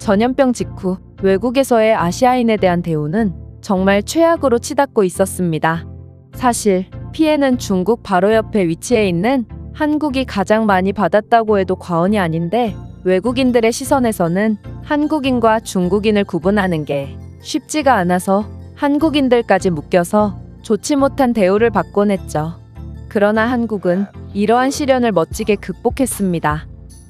전염병 직후 외국에서의 아시아인에 대한 대우는 정말 최악으로 치닫고 있었습니다. 사실 피해는 중국 바로 옆에 위치해 있는 한국이 가장 많이 받았다고 해도 과언이 아닌데, 외국인들의 시선에서는 한국인과 중국인을 구분하는 게 쉽지가 않아서 한국인들까지 묶여서 좋지 못한 대우를 받곤 했죠. 그러나 한국은 이러한 시련을 멋지게 극복했습니다.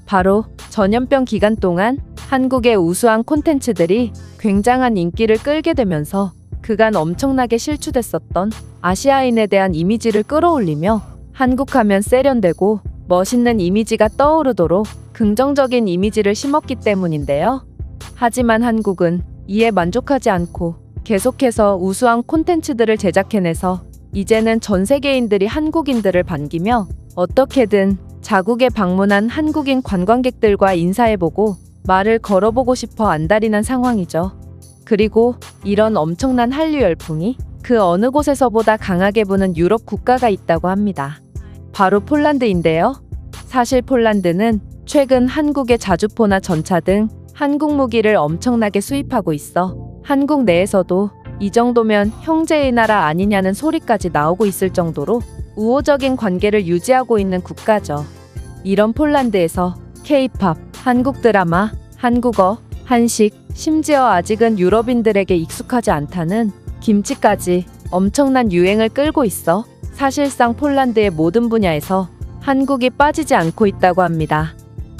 바로 전염병 기간 동안 한국의 우수한 콘텐츠들이 굉장한 인기를 끌게 되면서 그간 엄청나게 실추됐었던 아시아인에 대한 이미지를 끌어올리며 한국하면 세련되고 멋있는 이미지가 떠오르도록 긍정적인 이미지를 심었기 때문인데요. 하지만 한국은 이에 만족하지 않고 계속해서 우수한 콘텐츠들을 제작해내서 이제는 전 세계인들이 한국인들을 반기며 어떻게든 자국에 방문한 한국인 관광객들과 인사해보고 말을 걸어보고 싶어 안달이 상황이죠. 그리고 이런 엄청난 한류 열풍이 그 어느 곳에서보다 강하게 부는 유럽 국가가 있다고 합니다. 바로 폴란드인데요. 사실 폴란드는 최근 한국의 자주포나 전차 등 한국 무기를 엄청나게 수입하고 있어 한국 내에서도 이 정도면 형제의 나라 아니냐는 소리까지 나오고 있을 정도로 우호적인 관계를 유지하고 있는 국가죠. 이런 폴란드에서 K-팝, 한국 드라마, 한국어, 한식, 심지어 아직은 유럽인들에게 익숙하지 않다는 김치까지 엄청난 유행을 끌고 있어 사실상 폴란드의 모든 분야에서 한국이 빠지지 않고 있다고 합니다.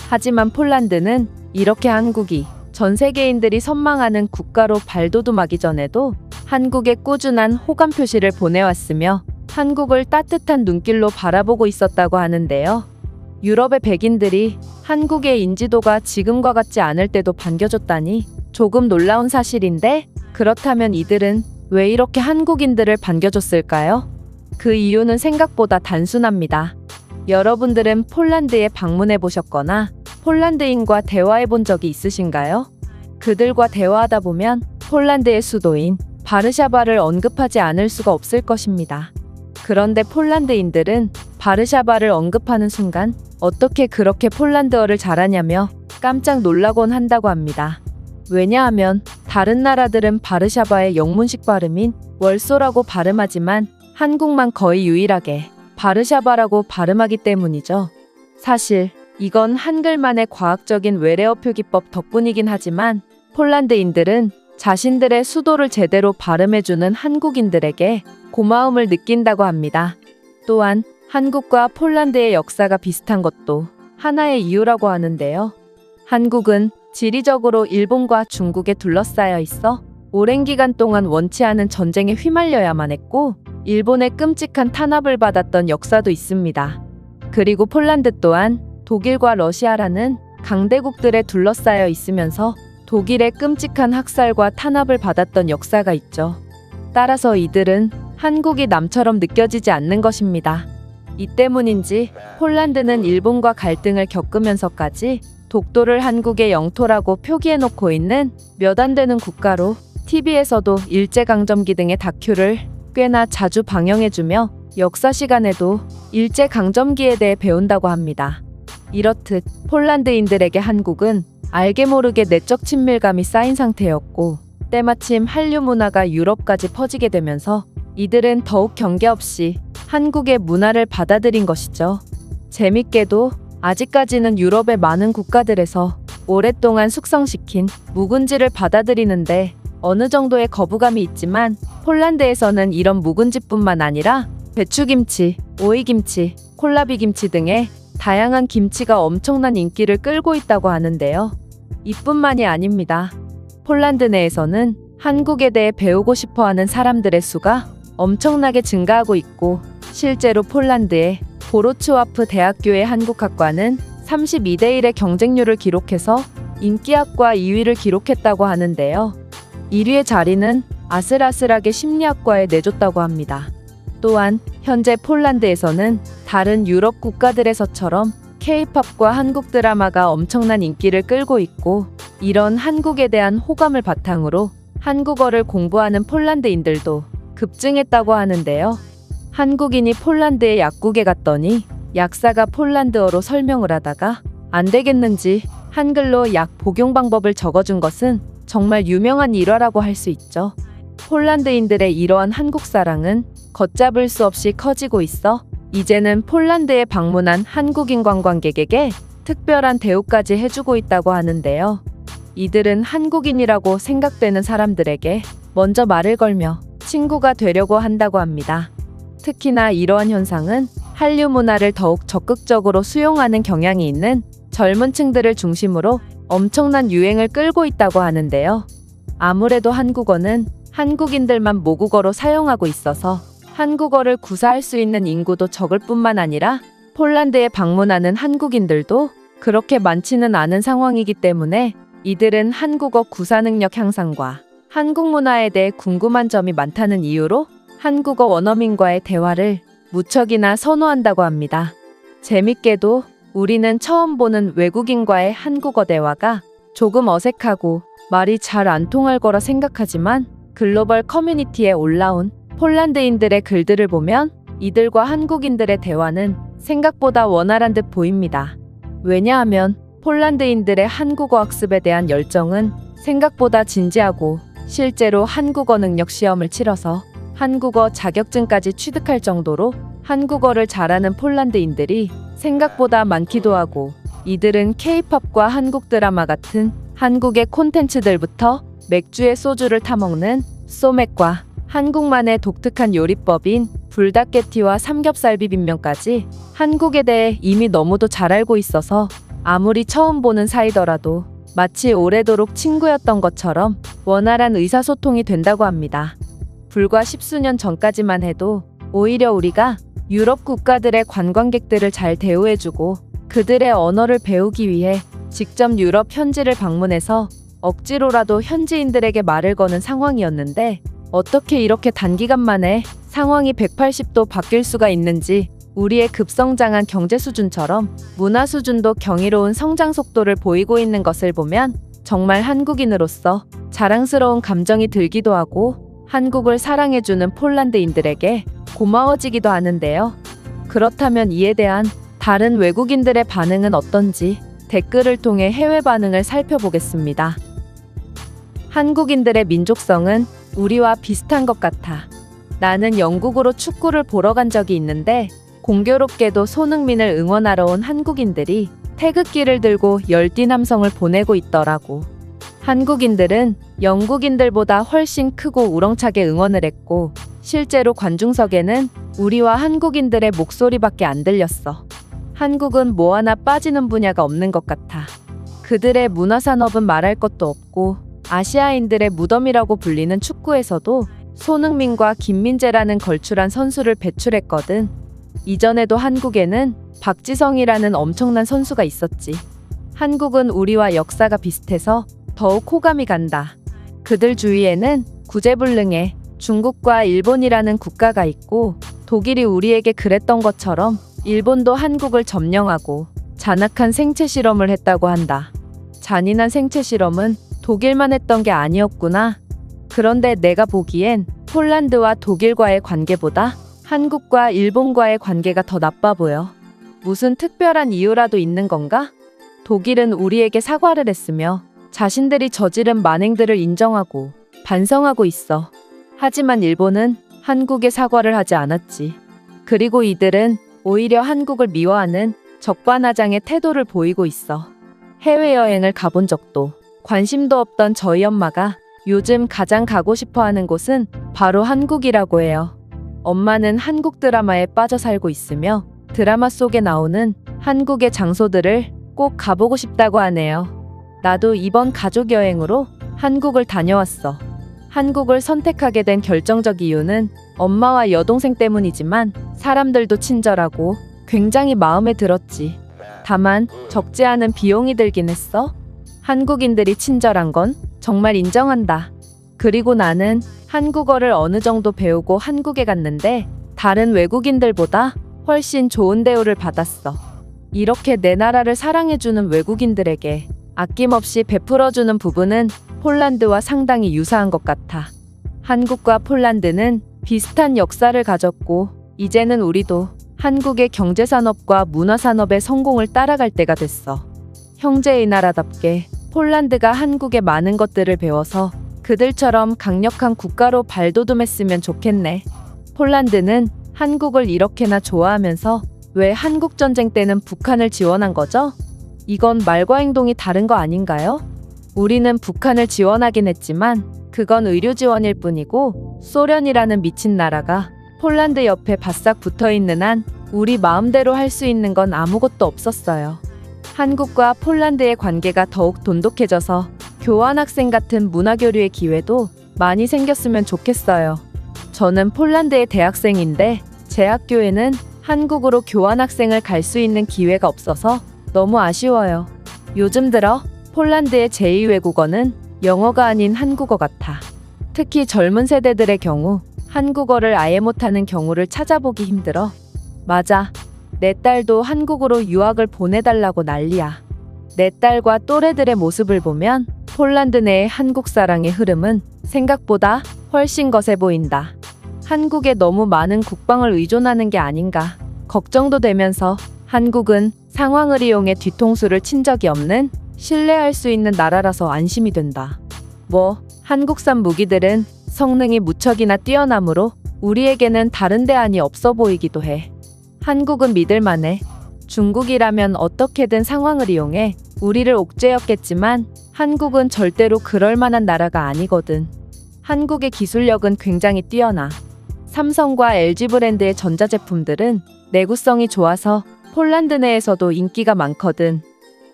하지만 폴란드는 이렇게 한국이 전 세계인들이 선망하는 국가로 발돋움하기 전에도 한국에 꾸준한 호감 표시를 보내왔으며 한국을 따뜻한 눈길로 바라보고 있었다고 하는데요. 유럽의 백인들이 한국의 인지도가 지금과 같지 않을 때도 반겨줬다니 조금 놀라운 사실인데, 그렇다면 이들은 왜 이렇게 한국인들을 반겨줬을까요? 그 이유는 생각보다 단순합니다. 여러분들은 폴란드에 방문해 보셨거나 폴란드인과 대화해 본 적이 있으신가요? 그들과 대화하다 보면 폴란드의 수도인 바르샤바를 언급하지 않을 수가 없을 것입니다. 그런데 폴란드인들은 바르샤바를 언급하는 순간 어떻게 그렇게 폴란드어를 잘하냐며 깜짝 놀라곤 한다고 합니다. 왜냐하면 다른 나라들은 바르샤바의 영문식 발음인 월소라고 발음하지만 한국만 거의 유일하게 바르샤바라고 발음하기 때문이죠. 사실 이건 한글만의 과학적인 외래어 표기법 덕분이긴 하지만 폴란드인들은 자신들의 수도를 제대로 발음해주는 한국인들에게 고마움을 느낀다고 합니다. 또한 한국과 폴란드의 역사가 비슷한 것도 하나의 이유라고 하는데요. 한국은 지리적으로 일본과 중국에 둘러싸여 있어 오랜 기간 동안 원치 않은 전쟁에 휘말려야만 했고 일본의 끔찍한 탄압을 받았던 역사도 있습니다. 그리고 폴란드 또한 독일과 러시아라는 강대국들에 둘러싸여 있으면서 독일의 끔찍한 학살과 탄압을 받았던 역사가 있죠. 따라서 이들은 한국이 남처럼 느껴지지 않는 것입니다. 이 때문인지 폴란드는 일본과 갈등을 겪으면서까지 독도를 한국의 영토라고 표기해놓고 있는 몇 안 되는 국가로 TV에서도 일제강점기 등의 다큐를 꽤나 자주 방영해주며 역사 시간에도 일제강점기에 대해 배운다고 합니다. 이렇듯 폴란드인들에게 한국은 알게 모르게 내적 친밀감이 쌓인 상태였고 때마침 한류 문화가 유럽까지 퍼지게 되면서 이들은 더욱 경계 없이 한국의 문화를 받아들인 것이죠. 재밌게도 아직까지는 유럽의 많은 국가들에서 오랫동안 숙성시킨 묵은지를 받아들이는데 어느 정도의 거부감이 있지만 폴란드에서는 이런 묵은지뿐만 아니라 배추김치, 오이김치, 콜라비김치 등의 다양한 김치가 엄청난 인기를 끌고 있다고 하는데요. 이뿐만이 아닙니다. 폴란드 내에서는 한국에 대해 배우고 싶어하는 사람들의 수가 엄청나게 증가하고 있고 실제로 폴란드의 보로츠와프 대학교의 한국학과는 32대 1의 경쟁률을 기록해서 인기학과 2위를 기록했다고 하는데요. 1위의 자리는 아슬아슬하게 심리학과에 내줬다고 합니다. 또한 현재 폴란드에서는 다른 유럽 국가들에서처럼 K-팝과 한국 드라마가 엄청난 인기를 끌고 있고 이런 한국에 대한 호감을 바탕으로 한국어를 공부하는 폴란드인들도 급증했다고 하는데요. 한국인이 폴란드의 약국에 갔더니 약사가 폴란드어로 설명을 하다가 안 되겠는지 한글로 약 복용 방법을 적어준 것은 정말 유명한 일화라고 할 수 있죠. 폴란드인들의 이러한 한국 사랑은 걷잡을 수 없이 커지고 있어 이제는 폴란드에 방문한 한국인 관광객에게 특별한 대우까지 해주고 있다고 하는데요. 이들은 한국인이라고 생각되는 사람들에게 먼저 말을 걸며 친구가 되려고 한다고 합니다. 특히나 이러한 현상은 한류 문화를 더욱 적극적으로 수용하는 경향이 있는 젊은 층들을 중심으로 엄청난 유행을 끌고 있다고 하는데요. 아무래도 한국어는 한국인들만 모국어로 사용하고 있어서 한국어를 구사할 수 있는 인구도 적을 뿐만 아니라 폴란드에 방문하는 한국인들도 그렇게 많지는 않은 상황이기 때문에 이들은 한국어 구사 능력 향상과 한국 문화에 대해 궁금한 점이 많다는 이유로 한국어 원어민과의 대화를 무척이나 선호한다고 합니다. 재밌게도 우리는 처음 보는 외국인과의 한국어 대화가 조금 어색하고 말이 잘 안 통할 거라 생각하지만 글로벌 커뮤니티에 올라온 폴란드인들의 글들을 보면 이들과 한국인들의 대화는 생각보다 원활한 듯 보입니다. 왜냐하면 폴란드인들의 한국어 학습에 대한 열정은 생각보다 진지하고 실제로 한국어 능력 시험을 치러서 한국어 자격증까지 취득할 정도로 한국어를 잘하는 폴란드인들이 생각보다 많기도 하고 이들은 K-팝과 한국 드라마 같은 한국의 콘텐츠들부터 맥주에 소주를 타먹는 소맥과 한국만의 독특한 요리법인 불닭게티와 삼겹살 비빔면까지 한국에 대해 이미 너무도 잘 알고 있어서 아무리 처음 보는 사이더라도 마치 오래도록 친구였던 것처럼 원활한 의사소통이 된다고 합니다. 불과 10수년 전까지만 해도 오히려 우리가 유럽 국가들의 관광객들을 잘 대우해주고 그들의 언어를 배우기 위해 직접 유럽 현지를 방문해서 억지로라도 현지인들에게 말을 거는 상황이었는데 어떻게 이렇게 단기간 만에 상황이 180도 바뀔 수가 있는지 우리의 급성장한 경제 수준처럼 문화 수준도 경이로운 성장 속도를 보이고 있는 것을 보면 정말 한국인으로서 자랑스러운 감정이 들기도 하고 한국을 사랑해주는 폴란드인들에게 고마워지기도 하는데요. 그렇다면 이에 대한 다른 외국인들의 반응은 어떤지 댓글을 통해 해외 반응을 살펴보겠습니다. 한국인들의 민족성은 우리와 비슷한 것 같아. 나는 영국으로 축구를 보러 간 적이 있는데 공교롭게도 손흥민을 응원하러 온 한국인들이 태극기를 들고 열띤 함성을 보내고 있더라고. 한국인들은 영국인들보다 훨씬 크고 우렁차게 응원을 했고 실제로 관중석에는 우리와 한국인들의 목소리밖에 안 들렸어. 한국은 뭐 하나 빠지는 분야가 없는 것 같아. 그들의 문화산업은 말할 것도 없고 아시아인들의 무덤이라고 불리는 축구에서도 손흥민과 김민재라는 걸출한 선수를 배출했거든. 이전에도 한국에는 박지성이라는 엄청난 선수가 있었지. 한국은 우리와 역사가 비슷해서 더욱 호감이 간다. 그들 주위에는 구제불능의 중국과 일본이라는 국가가 있고 독일이 우리에게 그랬던 것처럼 일본도 한국을 점령하고 잔악한 생체 실험을 했다고 한다. 잔인한 생체 실험은 독일만 했던 게 아니었구나. 그런데 내가 보기엔 폴란드와 독일과의 관계보다 한국과 일본과의 관계가 더 나빠 보여. 무슨 특별한 이유라도 있는 건가? 독일은 우리에게 사과를 했으며 자신들이 저지른 만행들을 인정하고 반성하고 있어. 하지만 일본은 한국에 사과를 하지 않았지. 그리고 이들은 오히려 한국을 미워하는 적반하장의 태도를 보이고 있어. 해외여행을 가본 적도 관심도 없던 저희 엄마가 요즘 가장 가고 싶어 하는 곳은 바로 한국이라고 해요. 엄마는 한국 드라마에 빠져 살고 있으며 드라마 속에 나오는 한국의 장소들을 꼭 가보고 싶다고 하네요. 나도 이번 가족 여행으로 한국을 다녀왔어. 한국을 선택하게 된 결정적 이유는 엄마와 여동생 때문이지만 사람들도 친절하고 굉장히 마음에 들었지. 다만 적지 않은 비용이 들긴 했어. 한국인들이 친절한 건 정말 인정한다. 그리고 나는 한국어를 어느 정도 배우고 한국에 갔는데 다른 외국인들보다 훨씬 좋은 대우를 받았어. 이렇게 내 나라를 사랑해주는 외국인들에게 아낌없이 베풀어주는 부분은 폴란드와 상당히 유사한 것 같아. 한국과 폴란드는 비슷한 역사를 가졌고 이제는 우리도 한국의 경제산업과 문화산업의 성공을 따라갈 때가 됐어. 형제의 나라답게 폴란드가 한국의 많은 것들을 배워서 그들처럼 강력한 국가로 발돋움했으면 좋겠네. 폴란드는 한국을 이렇게나 좋아하면서 왜 한국전쟁 때는 북한을 지원한 거죠? 이건 말과 행동이 다른 거 아닌가요? 우리는 북한을 지원하긴 했지만 그건 의료 지원일 뿐이고 소련이라는 미친 나라가 폴란드 옆에 바싹 붙어 있는 한 우리 마음대로 할 수 있는 건 아무것도 없었어요. 한국과 폴란드의 관계가 더욱 돈독해져서 교환학생 같은 문화교류의 기회도 많이 생겼으면 좋겠어요. 저는 폴란드의 대학생인데 제 학교에는 한국으로 교환학생을 갈 수 있는 기회가 없어서 너무 아쉬워요. 요즘 들어 폴란드의 제2 외국어는 영어가 아닌 한국어 같아. 특히 젊은 세대들의 경우 한국어를 아예 못하는 경우를 찾아보기 힘들어. 맞아. 내 딸도 한국으로 유학을 보내달라고 난리야. 내 딸과 또래들의 모습을 보면 폴란드 내의 한국 사랑의 흐름은 생각보다 훨씬 거세 보인다. 한국에 너무 많은 국방을 의존하는 게 아닌가 걱정도 되면서 한국은 상황을 이용해 뒤통수를 친 적이 없는 신뢰할 수 있는 나라라서 안심이 된다. 한국산 무기들은 성능이 무척이나 뛰어나므로 우리에게는 다른 대안이 없어 보이기도 해. 한국은 믿을만해. 중국이라면 어떻게든 상황을 이용해 우리를 옥죄였겠지만 한국은 절대로 그럴 만한 나라가 아니거든. 한국의 기술력은 굉장히 뛰어나. 삼성과 LG 브랜드의 전자제품들은 내구성이 좋아서 폴란드 내에서도 인기가 많거든.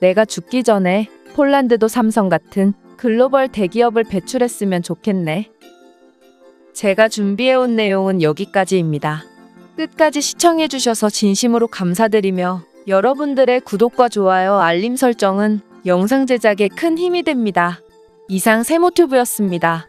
내가 죽기 전에 폴란드도 삼성 같은 글로벌 대기업을 배출했으면 좋겠네. 제가 준비해온 내용은 여기까지입니다. 끝까지 시청해주셔서 진심으로 감사드리며 여러분들의 구독과 좋아요, 알림 설정은 영상 제작에 큰 힘이 됩니다. 이상 세모튜브였습니다.